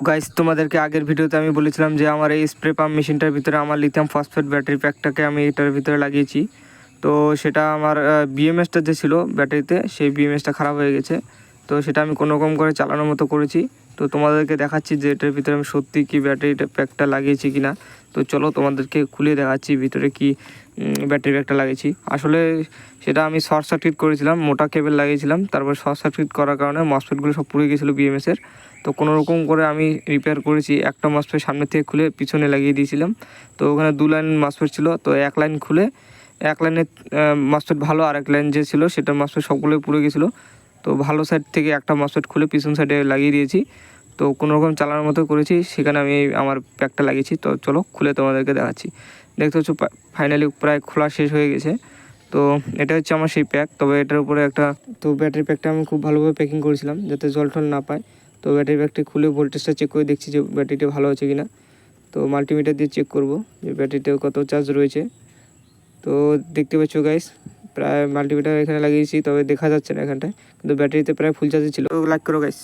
Guys, তোমাদেরকে আগের ভিডিওতে আমি বলেছিলাম যে আমার এই স্প্রে পাম্প মেশিনটার ভিতরে আমার লিথিয়াম ফসফেট ব্যাটারি প্যাকটাকে আমি এটার ভিতরে লাগিয়েছি। তো সেটা আমার বিএমএসটা যে ছিল ব্যাটারিতে, সেই বিএমএসটা খারাপ হয়ে গেছে। তো সেটা আমি কোনো রকম করে চালানোর মতো করেছি। তো তোমাদেরকে দেখাচ্ছি যে এটার ভিতরে আমি সত্যি কি ব্যাটারিটা প্যাকটা লাগিয়েছি কি না। তো চলো তোমাদেরকে খুলে দেখাচ্ছি ভিতরে কি ব্যাটারি প্যাকটা লাগিয়েছি। আসলে সেটা আমি শর্ট সার্কিট করেছিলাম, মোটা কেবল লাগিয়েছিলাম, তারপর শর্ট সার্কিট করার কারণে মসফেটগুলো সব পুড়ে গেছিলো বিএমএসের। তো কোনো রকম করে আমি রিপেয়ার করেছি। একটা মসফেট সামনে থেকে খুলে পিছনে লাগিয়ে দিয়েছিলাম। তো ওখানে 2 লাইন মসফেট ছিল, তো 1 লাইন খুলে 1 লাইনের মসফেট ভালো, আর 1 লাইন যে ছিল সেটা মসফেট সবগুলোই পুড়ে গেছিলো। তো ভালো সাইড থেকে একটা মসফেট খুলে পিছন সাইডে লাগিয়ে দিয়েছি। তো কোনো রকম চালানোর মতো করেছি, সেখানে আমি আমার প্যাকটা লাগিয়েছি। তো চলো খুলে তোমাদেরকে দেখাচ্ছি। দেখতে হচ্ছে ফাইনালি প্রায় খোলা শেষ হয়ে গেছে। তো এটা হচ্ছে আমার সেই প্যাক। তবে এটার উপরে একটা ব্যাটারি প্যাকটা আমি খুব ভালোভাবে প্যাকিং করেছিলাম যাতে জল টল না পায়। তো ব্যাটারি প্যাকটি খুলে ভোল্টেজটা চেক করে দেখছি যে ব্যাটারিটা ভালো আছে কিনা। তো মাল্টিমিটার দিয়ে চেক করব যে ব্যাটারিতে কত চার্জ রয়েছে। তো দেখতে পাচ্ছ গাইস, প্রায় মাল্টিমিটার এখানে লাগিয়েছি, তবে দেখা যাচ্ছে না এখানটায়, কিন্তু ব্যাটারিতে প্রায় ফুল চার্জে ছিল। লাইক করো গাইস।